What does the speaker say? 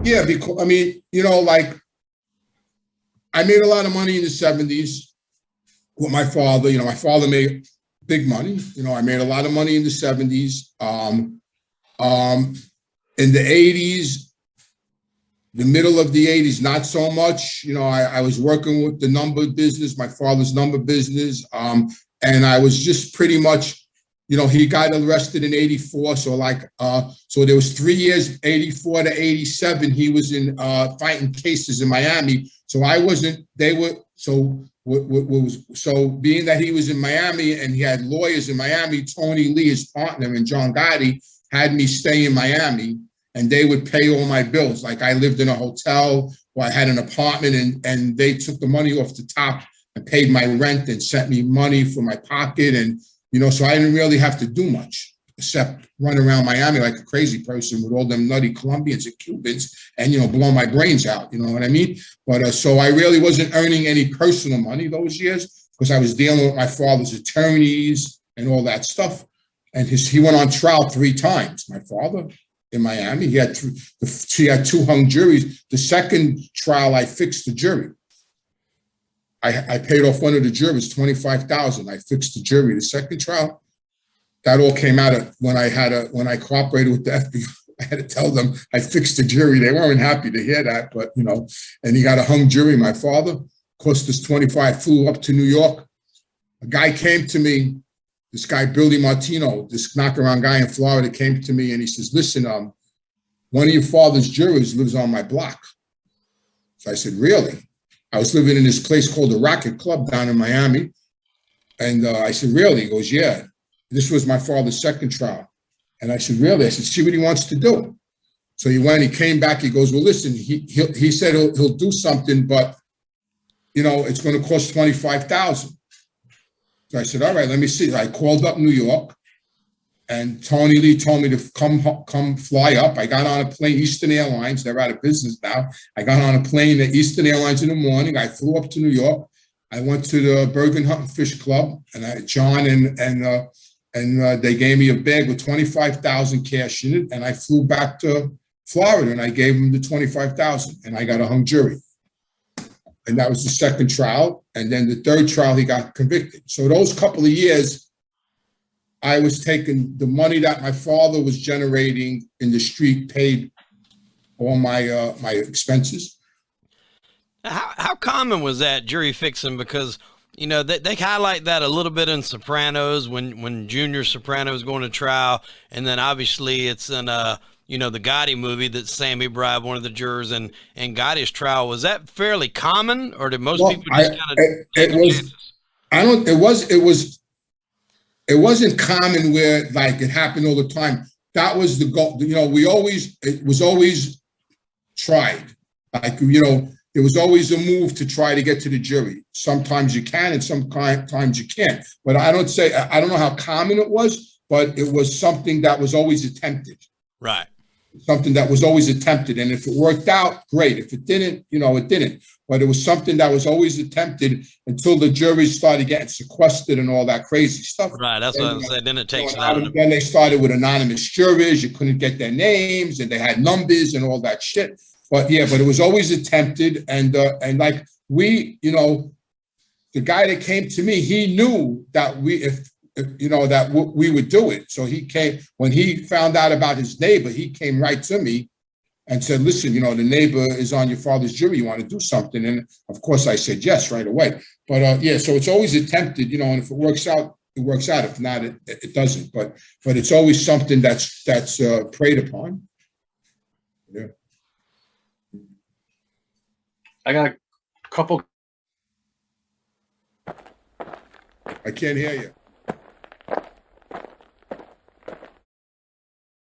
Yeah, because I mean, like I made a lot of money in the '70s with my father. My father made big money. I made a lot of money in the '70s. Um, in the '80s, the middle of the '80s, not so much. I was working with the number business, my father's number business, and I was just pretty much. He got arrested in '84. So there was 3 years, '84 to '87. He was in fighting cases in Miami. So I wasn't. They were. So being that he was in Miami and he had lawyers in Miami, Tony Lee, his partner, and John Gotti had me stay in Miami, and they would pay all my bills. Like I lived in a hotel or I had an apartment, and they took the money off the top and paid my rent and sent me money for my pocket. And so I didn't really have to do much except run around Miami like a crazy person with all them nutty Colombians and Cubans and, blow my brains out. You know what I mean? But so I really wasn't earning any personal money those years because I was dealing with my father's attorneys and all that stuff. And he went on trial 3 times, my father, in Miami. He had 2 hung juries. The second trial, I fixed the jury. I paid off one of the jurors, $25,000. I fixed the jury. The second trial, that all came out of when I cooperated with the FBI. I had to tell them I fixed the jury. They weren't happy to hear that, but and he got a hung jury. My father cost us 25. Flew up to New York. A guy came to me. This guy Billy Martino, this knockaround guy in Florida, came to me and he says, "Listen, one of your father's jurors lives on my block." So I said, "Really?" I was living in this place called the Rocket Club down in Miami. And I said, "Really?" He goes, "Yeah." This was my father's second trial. And I said, "Really?" I said, "See what he wants to do." So he went, he came back, he goes, "Well, listen, he said he'll do something, but, it's going to cost 25,000. So I said, "All right, let me see." I called up New York and Tony Lee told me to come fly up. I got on a plane, Eastern Airlines. They're out of business now. I got on a plane at Eastern Airlines in the morning. I flew up to New York. I went to the Bergen Hunt and Fish Club, and John and they gave me a bag with 25,000 cash in it, and I flew back to Florida, and I gave them the 25,000, and I got a hung jury. And that was the second trial, and then the third trial, he got convicted. So those couple of years, I was taking the money that my father was generating in the street, paid all my expenses. How common was that jury fixing? Because they highlight that a little bit in Sopranos when Junior Soprano is going to trial, and then obviously it's in the Gotti movie that Sammy bribed one of the jurors in Gotti's trial. Was that fairly common, or did most people just kind of take their chances? I don't. It wasn't common where like it happened all the time. That was the goal. It was always tried. Like, there was always a move to try to get to the jury. Sometimes you can and sometimes you can't. But I don't know how common it was, but it was something that was always attempted. Right. Something that was always attempted. And if it worked out, great. If it didn't, it didn't. But it was something that was always attempted until the juries started getting sequestered and all that crazy stuff. Right, that's what I said. Then it takes then they started with anonymous jurors. You couldn't get their names, and they had numbers and all that shit. But it was always attempted. And like we, the guy that came to me, he knew that we would do it. So he came when he found out about his neighbor. He came right to me and said, "Listen, the neighbor is on your father's jury. You want to do something?" And of course, I said yes right away. But so it's always attempted, and if it works out, it works out. If not, it doesn't. But it's always something that's preyed upon. Yeah. I got a couple. I can't hear you.